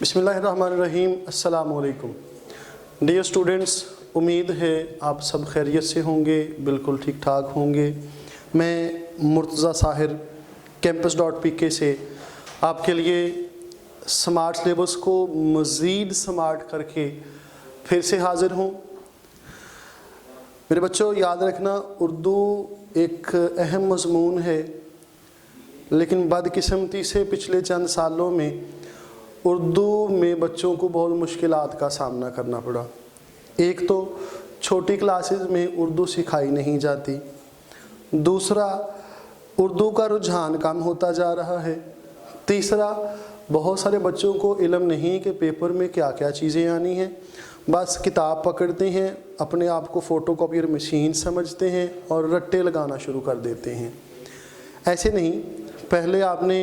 बिस्मिल्लाहिर्रहमानिर्रहीम। अस्सलाम वालेकुम डियर स्टूडेंट्स, उम्मीद है आप सब खैरियत से होंगे, बिल्कुल ठीक ठाक होंगे। मैं मुर्तज़ा साहिर campus.pk से आपके लिए स्मार्ट सिलेबस को मज़ीद स्मार्ट करके फिर से हाज़िर हूँ। मेरे बच्चों, याद रखना, उर्दू एक अहम मज़मून है, लेकिन बदकिस्मती से पिछले चंद सालों में उर्दू में बच्चों को बहुत मुश्किलात का सामना करना पड़ा। एक तो छोटी क्लासेस में उर्दू सिखाई नहीं जाती, दूसरा उर्दू का रुझान कम होता जा रहा है, तीसरा बहुत सारे बच्चों को इल्म नहीं कि पेपर में क्या क्या चीज़ें आनी हैं। बस किताब पकड़ते हैं, अपने आप को फ़ोटोकॉपियर मशीन समझते हैं और रट्टे लगाना शुरू कर देते हैं। ऐसे नहीं, पहले आपने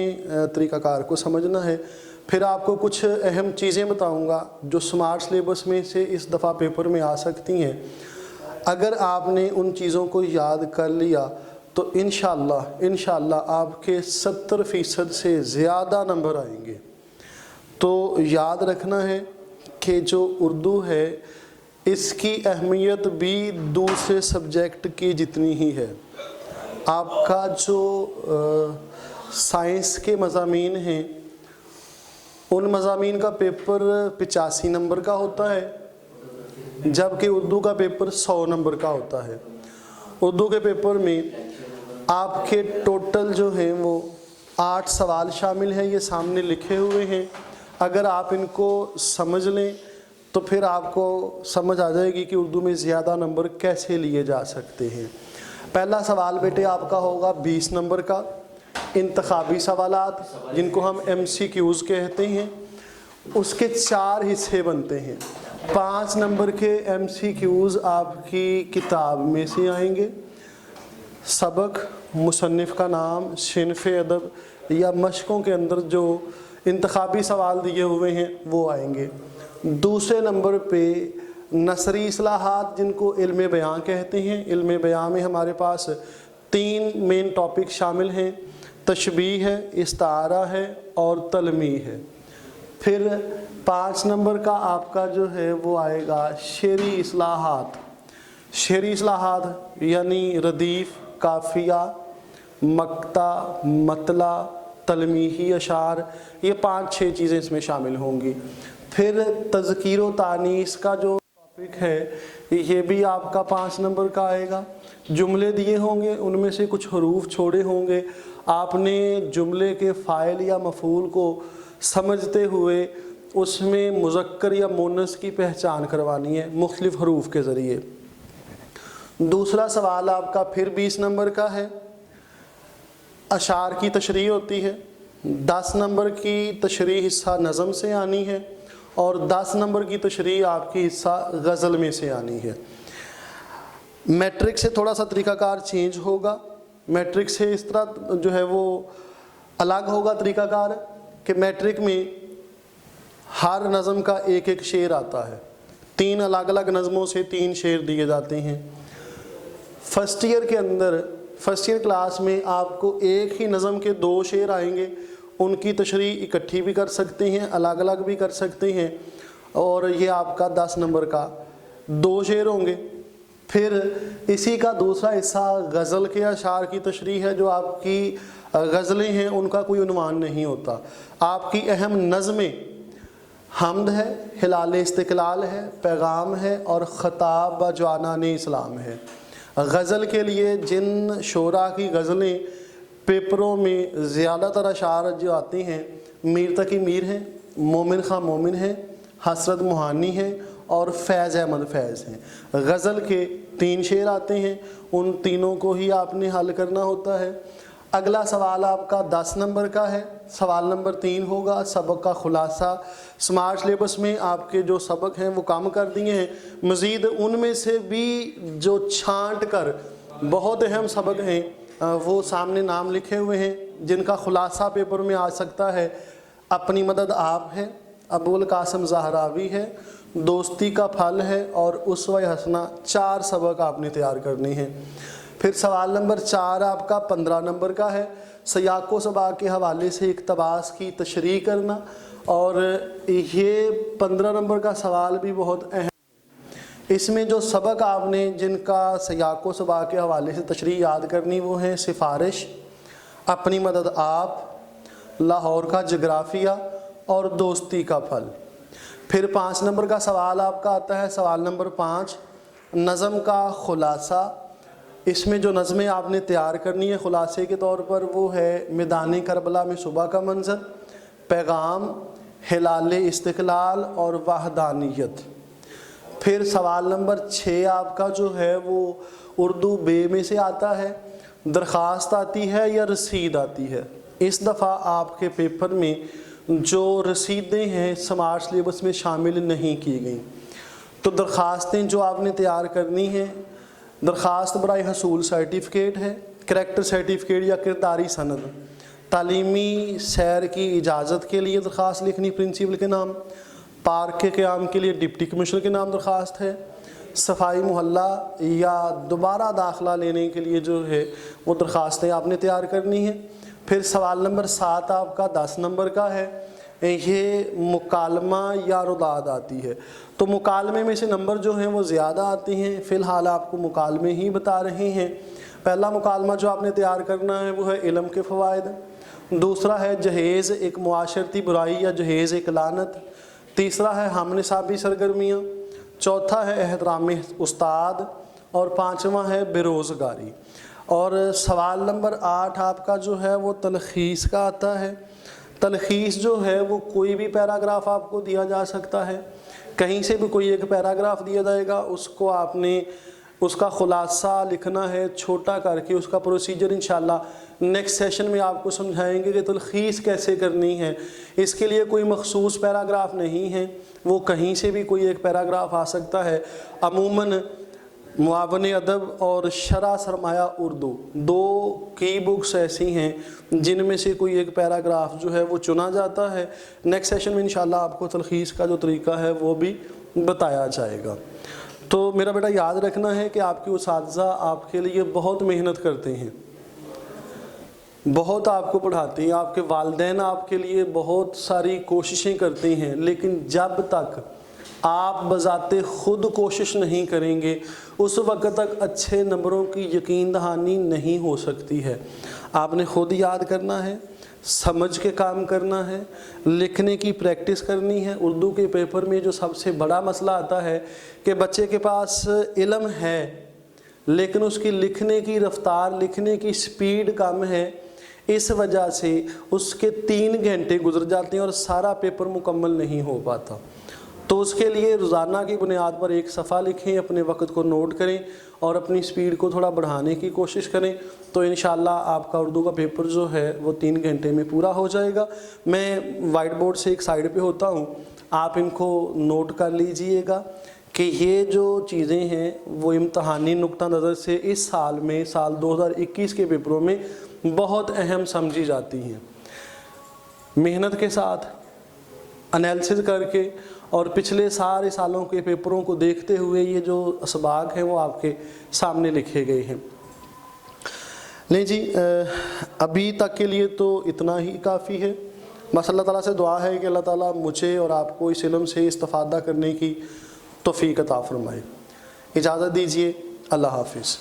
तरीक़ाकार को समझना है। फिर आपको कुछ अहम चीज़ें बताऊंगा जो स्मार्ट सिलेबस में से इस दफ़ा पेपर में आ सकती हैं। अगर आपने उन चीज़ों को याद कर लिया तो इंशाअल्लाह आपके 70% से ज़्यादा नंबर आएंगे। तो याद रखना है कि जो उर्दू है इसकी अहमियत भी दूसरे सब्जेक्ट की जितनी ही है। आपका जो साइंस के मज़ामीन हैं, उन मज़ामीन का पेपर 85 नंबर का होता है, जबकि उर्दू का पेपर 100 नंबर का होता है। उर्दू के पेपर में आपके टोटल जो हैं वो 8 सवाल शामिल हैं, ये सामने लिखे हुए हैं। अगर आप इनको समझ लें तो फिर आपको समझ आ जाएगी कि उर्दू में ज़्यादा नंबर कैसे लिए जा सकते हैं। पहला सवाल बेटे आपका होगा 20 नंबर का, इंतखाबी सवालात जिनको हम MCQs कहते हैं। उसके 4 हिस्से बनते हैं। 5 नंबर के MCQs आपकी किताब में से आएंगे। सबक, मुसन्निफ़ का नाम, सिनफ़े अदब या मशकों के अंदर जो इंतखाबी सवाल दिए हुए हैं वो आएंगे। दूसरे नंबर पे नसरी इस्लाहात जिनको इल्म बयां कहते हैं। इल्म बयां में हमारे पास 3 मेन टॉपिक शामिल हैं, तशबीह है, इस्तारा है और तलमीह है। फिर 5 नंबर का आपका जो है वो आएगा शेरी इस्लाहात। शेरी इस्लाहात यानी रदीफ़, काफ़िया, मक्ता, मतला, तलमीही अशार, ये 5-6 चीज़ें इसमें शामिल होंगी। फिर तज़कीर व तानीस का जो टॉपिक है ये भी आपका 5 नंबर का आएगा। जुमले दिए होंगे, उनमें से कुछ हरूफ छोड़े होंगे, आपने जुमले के फ़ाइल या मफ़ूल को समझते हुए उसमें मुज़क्कर या मुन्नस की पहचान करवानी है मुख्तलिफ़ हरूफ के ज़रिए। दूसरा सवाल आपका फिर 20 नंबर का है, अशार की तशरीह होती है। 10 नंबर की तशरीह हिस्सा नज़म से आनी है और 10 नंबर की तशरीह आपकी हिस्सा गज़ल में से आनी है। मैट्रिक से थोड़ा सा तरीक़ाकार चेंज होगा। मैट्रिक से इस तरह जो है वो अलग होगा तरीक़ाकार कि मैट्रिक में हर नज़म का एक शेर आता है। 3 अलग अलग नज़मों से 3 शेर दिए जाते हैं। फर्स्ट ईयर के अंदर, फर्स्ट ईयर क्लास में आपको एक ही नज़म के 2 शेर आएंगे। उनकी तशरीह इकट्ठी भी कर सकते हैं, अलग अलग भी कर सकते हैं, और ये आपका 10 नंबर का 2 शेर होंगे। फिर इसी का दूसरा हिस्सा गज़ल के अशार की तशरीह है। जो आपकी गज़लें हैं उनका कोई उन्वान नहीं होता। आपकी अहम नज़में हमद है, हिलाल इस्तिक़लाल है, पैगाम है और ख़ताब व जवानान इस्लाम है। गज़ल के लिए जिन शोरा की गज़लें पेपरों में ज़्यादातर अशार जो आती हैं, मीर तकी मीर हैं, मोमिन खां मोमिन हैं, हसरत मुहानी हैं और फैज़ अहमद फैज़ हैं। गज़ल के 3 शेर आते हैं, उन तीनों को ही आपने हल करना होता है। अगला सवाल आपका 10 नंबर का है। सवाल नंबर 3 होगा सबक का खुलासा। स्मार्ट सिलेबस में आपके जो सबक हैं वो कम कर दिए हैं, मज़ीद उनमें से भी जो छांट कर बहुत अहम सबक हैं वो सामने नाम लिखे हुए हैं जिनका खुलासा पेपर में आ सकता है। अपनी मदद आप है, अबुल कासिम ज़हरावी है, दोस्ती का फल है और उसवा हसना। 4 सबक आपने तैयार करने हैं। फिर सवाल नंबर 4 आपका 15 नंबर का है। سیاق و سباق کے حوالے سے اقتباس کی تشریح کرنا، اور یہ 15 نمبر کا سوال بھی بہت اہم ہے۔ اس میں جو سبق آپ نے جن کا سیاق و سباق کے حوالے سے تشریح یاد کرنی وہ ہیں سفارش، اپنی مدد آپ، لاہور کا جغرافیہ اور دوستی کا پھل۔ پھر 5 نمبر کا سوال آپ کا آتا ہے، سوال نمبر 5، نظم کا خلاصہ۔ اس میں جو نظمیں آپ نے تیار کرنی ہے خلاصے کے طور پر وہ ہے میدان کربلا میں صبح کا منظر، پیغام، ہلال استقلال اور وحدانیت۔ پھر سوال نمبر 6 آپ کا جو ہے وہ اردو بے میں سے آتا ہے، درخواست آتی ہے یا رسید آتی ہے۔ اس دفعہ آپ کے پیپر میں جو رسیدیں ہیں سماج سلیبس میں شامل نہیں کی گئیں، تو درخواستیں جو آپ نے تیار کرنی ہیں، درخواست برائے حصول سرٹیفکیٹ ہے، کریکٹر سرٹیفکیٹ یا کرداری سند، تعلیمی سیر کی اجازت کے لیے درخواست لکھنی پرنسپل کے نام، پارک کے قیام کے لیے ڈپٹی کمشنر کے نام درخواست ہے، صفائی محلہ یا دوبارہ داخلہ لینے کے لیے جو ہے وہ درخواستیں آپ نے تیار کرنی ہیں۔ پھر سوال نمبر 7 آپ کا 10 نمبر کا ہے، یہ مکالمہ یا رداد آتی ہے۔ تو مکالمے میں سے نمبر جو ہیں وہ زیادہ آتے ہیں، فی الحال آپ کو مکالمے ہی بتا رہے ہیں۔ پہلا مکالمہ جو آپ نے تیار کرنا ہے وہ ہے علم کے فوائد، دوسرا ہے جہیز ایک معاشرتی برائی یا جہیز ایک لعنت، تیسرا ہے ہم نصابی سرگرمیاں، چوتھا ہے احترام استاد، اور 5واں ہے بے روزگاری۔ اور سوال نمبر 8 آپ کا جو ہے وہ تلخیص کا آتا ہے۔ تلخیص جو ہے وہ کوئی بھی پیراگراف آپ کو دیا جا سکتا ہے، کہیں سے بھی کوئی ایک پیراگراف دیا جائے گا، اس کو آپ نے اس کا خلاصہ لکھنا ہے چھوٹا کر کے۔ اس کا پروسیجر انشاءاللہ نیکسٹ سیشن میں آپ کو سمجھائیں گے کہ تلخیص کیسے کرنی ہے۔ اس کے لیے کوئی مخصوص پیراگراف نہیں ہے، وہ کہیں سے بھی کوئی ایک پیراگراف آ سکتا ہے۔ عموماً معاون ادب اور شرح سرمایہ اردو 2 کی بکس ایسی ہیں جن میں سے کوئی ایک پیراگراف جو ہے وہ چنا جاتا ہے۔ نیکسٹ سیشن میں انشاءاللہ آپ کو تلخیص کا جو طریقہ ہے وہ بھی بتایا جائے گا۔ تو میرا بیٹا یاد رکھنا ہے کہ آپ کے اساتذہ آپ کے لیے بہت محنت کرتے ہیں، بہت آپ کو پڑھاتے ہیں، آپ کے والدین آپ کے لیے بہت ساری کوششیں کرتے ہیں، لیکن جب تک آپ بذات خود کوشش نہیں کریں گے اس وقت تک اچھے نمبروں کی یقین دہانی نہیں ہو سکتی ہے۔ آپ نے خود یاد کرنا ہے، سمجھ کے کام کرنا ہے، لکھنے کی پریکٹس کرنی ہے۔ اردو کے پیپر میں جو سب سے بڑا مسئلہ آتا ہے کہ بچے کے پاس علم ہے لیکن اس کی لکھنے کی رفتار، لکھنے کی سپیڈ کم ہے، اس وجہ سے اس کے 3 گھنٹے گزر جاتے ہیں اور سارا پیپر مکمل نہیں ہو پاتا۔ تو اس کے لیے روزانہ کی بنیاد پر 1 صفحہ لکھیں، اپنے وقت کو نوٹ کریں اور اپنی سپیڈ کو تھوڑا بڑھانے کی کوشش کریں، تو انشاءاللہ آپ کا اردو کا پیپر جو ہے وہ 3 گھنٹے میں پورا ہو جائے گا۔ میں وائٹ بورڈ سے ایک سائڈ پہ ہوتا ہوں، آپ ان کو نوٹ کر لیجئے گا کہ یہ جو چیزیں ہیں وہ امتحانی نقطہ نظر سے اس سال میں، سال 2021 کے پیپروں میں بہت اہم سمجھی جاتی ہیں۔ محنت کے ساتھ انالیسس کر کے اور پچھلے سارے سالوں کے پیپروں کو دیکھتے ہوئے یہ جو اسباق ہیں وہ آپ کے سامنے لکھے گئے ہیں۔ نہیں جی، ابھی تک کے لیے تو اتنا ہی کافی ہے۔ بس اللہ تعالیٰ سے دعا ہے کہ اللہ تعالیٰ مجھے اور آپ کو اس علم سے استفادہ کرنے کی توفیق عطا فرمائے۔ اجازت دیجیے، اللہ حافظ۔